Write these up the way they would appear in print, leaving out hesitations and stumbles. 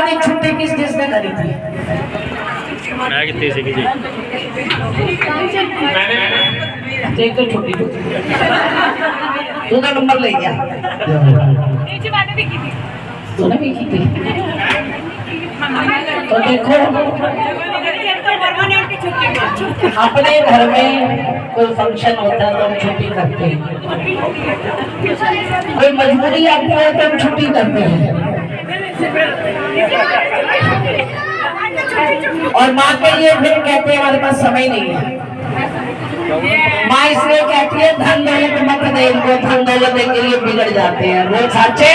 की छुट्टी किसने करी थी? मैं कितनी से की देख तो छुट्टी तू तो नंबर ले गया, तूने भी की थी। तो देखो अपने घर में कोई फंक्शन होता है तो हम छुट्टी करते हैं, कोई मजबूरी आती है तो हम छुट्टी करते हैं। और माँ के लिए फिर कहते हैं हमारे पास समय नहीं है। माँ इसलिए कहती है धन दौलत मत दे इनको, धन दौलत के लिए बिगड़ जाते हैं। वो सच्चे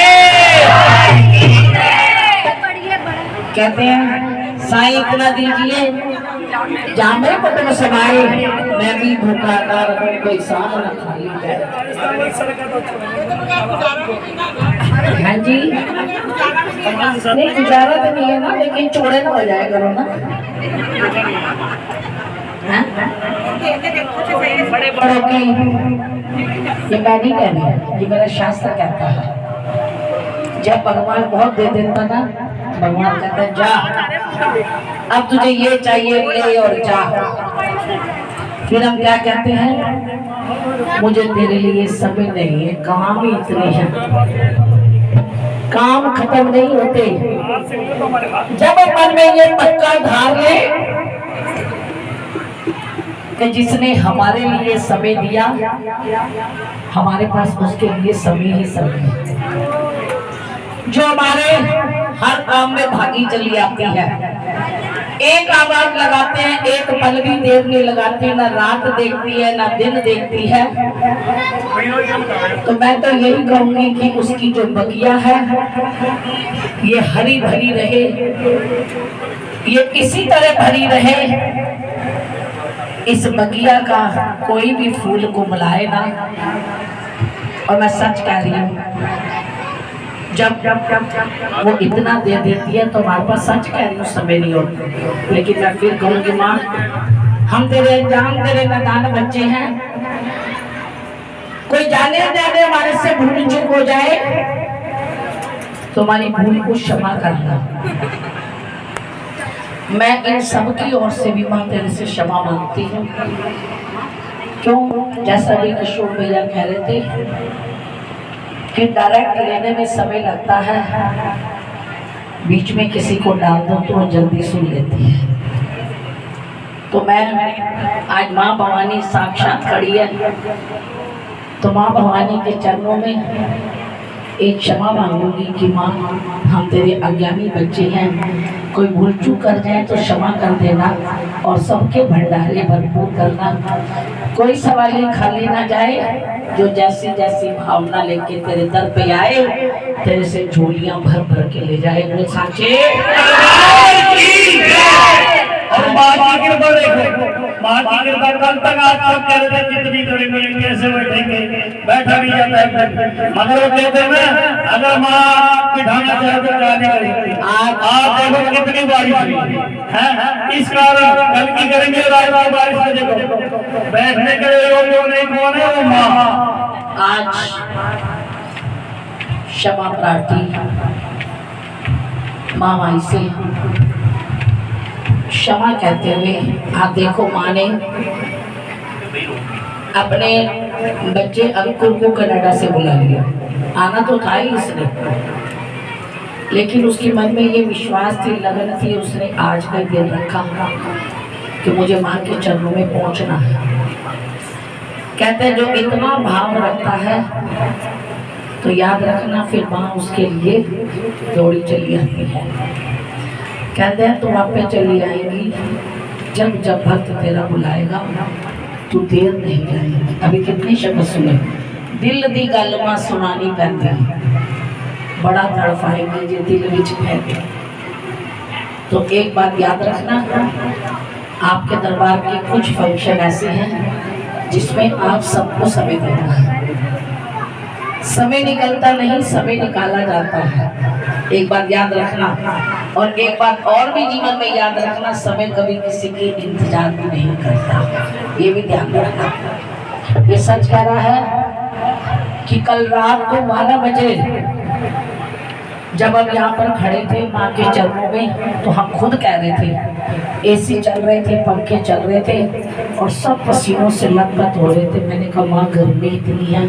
कहते हैं साईं इतना दीजिए जहाँ मेरे कुटुंब समाए, मैं भी भूखा ना रहूं, कोई साथ न खाली जाए। हाँ जी, नहीं गुजारा तो नहीं है ना, लेकिन चौड़े ना हो जाए करो ना। बड़े बड़ों की ये मैं नहीं कह रही, ये मेरा शास्त्र कहता है। जब भगवान बहुत दे देता ना, भगवान कहता है जा अब तुझे ये चाहिए ले और जा। फिर हम क्या कहते हैं, मुझे तेरे लिए समय नहीं है, काम ही इतने हैं, काम खत्म नहीं होते। जब मन में ये पक्का धार ले कि जिसने हमारे लिए समय दिया, हमारे पास उसके लिए समय ही समय है। जो हमारे हर काम में भागी चली आती है, एक आवाज लगाते हैं, एक पल भी देर नहीं लगाती, ना रात देखती है ना दिन देखती है। तो मैं तो यही कहूंगी कि उसकी जो बगिया है ये हरी भरी रहे, ये इसी तरह भरी रहे। इस बगिया का कोई भी फूल को मिलाए ना। और मैं सच कह रही हूँ, जब वो इतना दे देती है तो हमारे पास, सच कह रही हूँ, समय नहीं होता। लेकिन मैं फिर कहूँगी माँ हम तेरे जान तेरे नादान बच्चे हैं, कोई जाने जाने हमारे से भूल चूक हो जाए तो हमारी भूल को क्षमा करना। मैं इन सब की ओर से भी माँ तेरे से क्षमा मांगती हूँ। क्यों, जैसा भी किशोर भैया कह रहे थे कि डायरेक्ट लेने में समय लगता है, बीच में किसी को डाल दो तो वो जल्दी सुन लेती है। तो मैं आज माँ भवानी साक्षात खड़ी है, तो माँ भवानी के चरणों में एक क्षमा मांगूंगी कि माँ हम तेरे अज्ञानी बच्चे हैं, कोई भूल चूक कर जाए तो क्षमा कर देना और सबके भंडारे भरपूर करना। कोई सवाली खाली ना जाए, जो जैसी जैसी भावना लेके तेरे दर पे आए तेरे से झोलियां भर भर के ले जाए। वो साचे और माँ की कृपा देखो, माँ की कृपा कल तक आप सब कह रहे थे कितनी करेंगे, कैसे बैठेंगे, बैठा भी जाता है, मगर वो कहते हैं ना अगर माँ बिठाना चाहे तो जाने करेंगे। आज देखो कितनी बारिश हुई है, इस कारण कल की करेंगे, रात बारिश में देखो बैठने के लिए लोग नहीं, कौन है वो माँ। आज क्षमा प्रार्थी माँ माई से क्षमा कहते हुए, आप देखो माँ ने अपने बच्चे अंकुर को कनाडा से बुला लिया। आना तो था ही इसने, लेकिन उसके मन में ये विश्वास थी, लगन थी, उसने आज का दिन रखा कि मुझे माँ के चरणों में पहुंचना है। कहते हैं जो इतना भाव रखता है तो याद रखना फिर माँ उसके लिए दौड़ी चली आती है। कहते हैं तुम आप पे चली आएगी जब जब भक्त तेरा बुलाएगा, तू देर नहीं जाएगी। अभी कितने शब्द सुने, दिल दी गल मां सुनानी पैंदी, बड़ा तड़फाएगी जे दिल विच पैंदी। तो एक बात याद रखना, आपके दरबार के कुछ फंक्शन ऐसे हैं जिसमें आप सबको समय देना है। समय निकलता नहीं, समय निकाला जाता है। एक बात याद रखना, और एक बात और भी जीवन में याद रखना, समय कभी किसी के इंतजार भी नहीं करता, ये भी ध्यान रखना। ये सच कह रहा है कि कल रात को 12 बजे जब अब यहाँ पर खड़े थे माँ के चरणों में, तो हम खुद कह रहे थे, एसी चल रहे थे, पंखे चल रहे थे और सब पसीनों से लथपथ हो रहे थे। मैंने कहा माँ गर्मी इतनी है,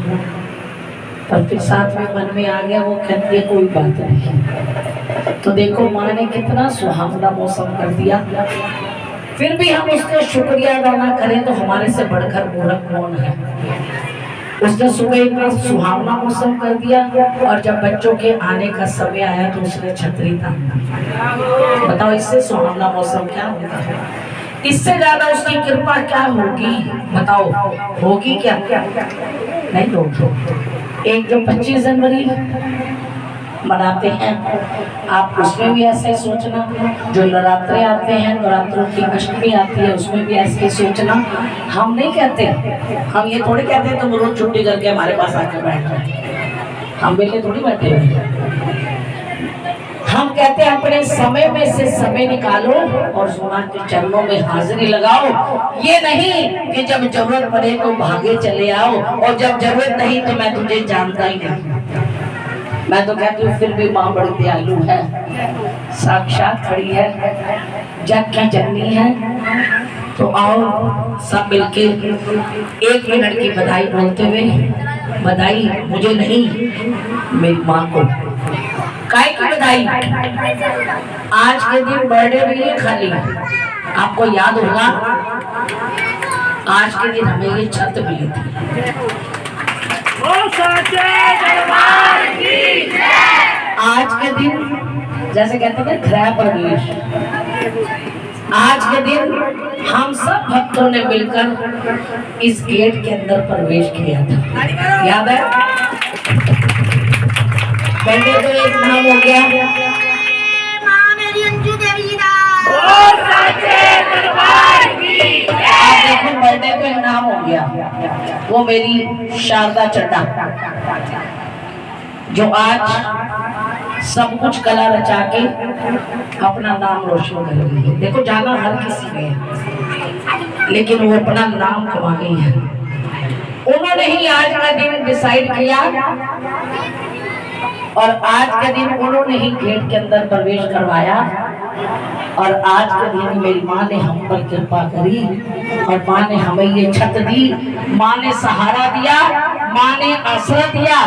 पर फिर साथ में मन में आ गया, वो कहती है कोई बात नहीं। तो देखो माँ ने कितना सुहावना मौसम कर दिया। फिर भी हम उसका शुक्रिया अदा ना करें तो हमारे से बढ़कर मूर्ख कौन है। उसने सुबह इतना सुहावना मौसम कर दिया और जब बच्चों के आने का समय आया तो उसने छतरी तानी। बताओ इससे सुहावना मौसम क्या होता है? इससे ज्यादा उसकी कृपा क्या होगी? बताओ होगी क्या? नहीं होगी। एक जो 25 जनवरी मनाते हैं, आप उसमें भी ऐसे सोचना। जो नवरात्रे आते हैं, नवरात्रों की अष्टमी आती है, उसमें भी ऐसे सोचना। हम नहीं कहते, हम ये थोड़ी कहते तुम रोज छुट्टी करके हमारे पास आकर बैठ जाए, हम बेले थोड़ी बैठे हुए। हम कहते हैं अपने समय में से समय निकालो और माँ के चरणों में हाजिरी लगाओ। ये नहीं कि जब जरूरत पड़े तो भागे चले आओ और जब जरूरत नहीं तो मैं तुझे जानता ही नहीं। मैं तो कहती हूँ फिर भी माँ बड़ी दयालु है, साक्षात खड़ी है, जग की जननी है। तो आओ सब मिलके 1 मिनट की बधाई बोलते हुए, बधाई मुझे नहीं मेरी माँ को। काय की बधाई? आज के दिन बर्थडे भी है खाली, आपको याद होगा आज के दिन हमें ये छत मिली थी। आज के दिन जैसे कहते हैं गृह प्रवेश, आज के दिन हम सब भक्तों ने मिलकर इस गेट के अंदर प्रवेश किया था, याद है? बर्थडे तो एक नाम हो गया, आप देखो बर्थडे तो एक नाम हो गया, वो मेरी शारदा चड्डा जो आज सब कुछ कला रचा के अपना नाम रोशन कर रही है। देखो जाना हर किसी में है, लेकिन वो अपना नाम कमा गई है। उन्होंने ही आज का दिन डिसाइड किया और आज के दिन उन्होंने ही गेट के अंदर प्रवेश करवाया। और आज के दिन मेरी माँ ने हम पर कृपा करी और माँ ने हमें ये छत दी, माँ ने सहारा दिया, माँ ने आश्रय दिया।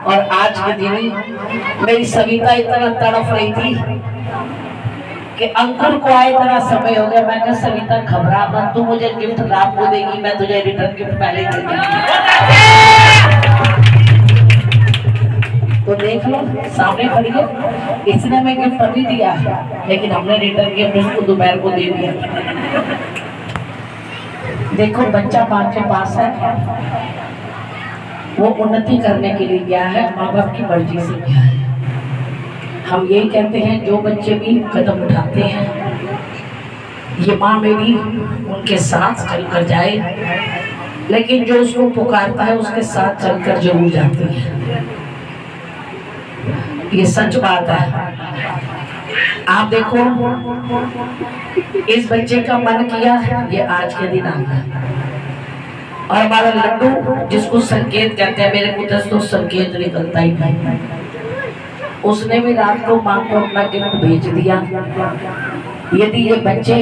और आज के दिन मेरी सविता इतना तड़प रही थी कि अंकुर को आए इतना समय हो गया। मैं कहा सविता घबरा मत, तू मुझे गिफ्ट रात को देगी, मैं तुझे रिटर्न गिफ्ट पहले दे दूंगी। तो देख लो सामने खड़ी है, इसने हमें गिफ्ट नहीं दिया है, लेकिन हमने रिटर्न गिफ्ट उसको दोपहर को दे दिया। देखो बच्चा माँ के पास है, वो उन्नति करने के लिए गया है, माँ बाप की मर्जी से गया है। हम यही कहते हैं जो बच्चे भी कदम उठाते हैं, ये माँ मेरी उनके साथ चलकर जाए, लेकिन जो उसको पुकारता है उसके साथ चलकर जरूर जाती है। ये सच बात है। आप देखो इस बच्चे का मन किया, ये आज के दिन आ गया। और हमारा लड्डू जिसको संकेत कहते हैं, मेरे पुत्र तो संकेत निकलता ही नहीं, उसने भी रात को माँ को अपना गिफ्ट भेज दिया। यदि ये बच्चे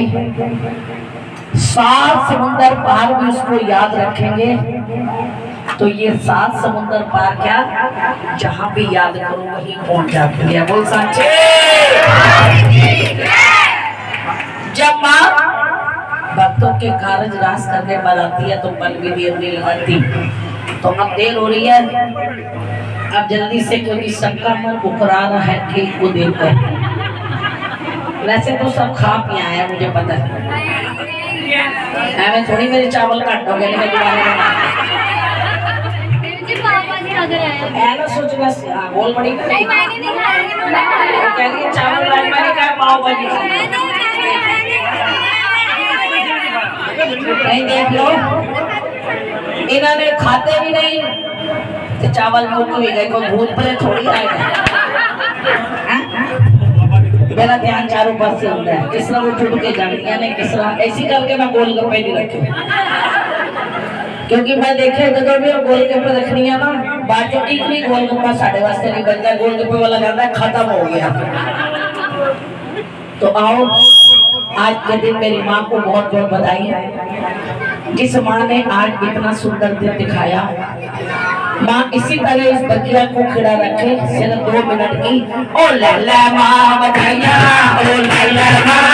7 समुंदर पार भी उसको याद रखेंगे तो ये 7 समुंदर पार क्या, जहां भी याद करो वहीं पहुंच जाती है। बोल सांचे। जब माँ भक्तों के कार्य रास करने पर आती है तो पल भी देर नहीं लगाती। तो अब देर हो रही है, अब जल्दी से, क्योंकि सबका मन मुकरा रहा है ठीक को देखकर। वैसे तो सब खा पी आए हैं, मुझे पता है, मैं थोड़ी मेरे चावल काट दोगे, लेकिन सोचना बोल पड़ी नहीं, चावल राजमा नहीं खाए, पाव भाजी नहीं। देख लो इन्होंने खाते भी नहीं तो चावल मुक भी गए, कोई भूत पर थोड़ी आएगा। मेरा ध्यान चारों पास से होता है, किस तरह वो टूट के जानिया ने, किस तरह ऐसी करके मैं गोलगप्पे नहीं रखे, क्योंकि मैं देखे जो भी गोलगप्पे रखनी है ना बाद जो एक भी गोलगप्पा साढ़े वास्ते नहीं बनता, गोलगप्पे वाला कहता है खत्म हो गया। तो आओ आज के दिन मेरी माँ को बहुत बहुत बधाई है, जिस माँ ने आज इतना सुंदर दिन दिखाया। माँ इसी तरह इस बगिया को खड़ा रखे सिर्फ 2 मिनट की। ओ लैला माँ बधाइयाँ, ओ लैला माँ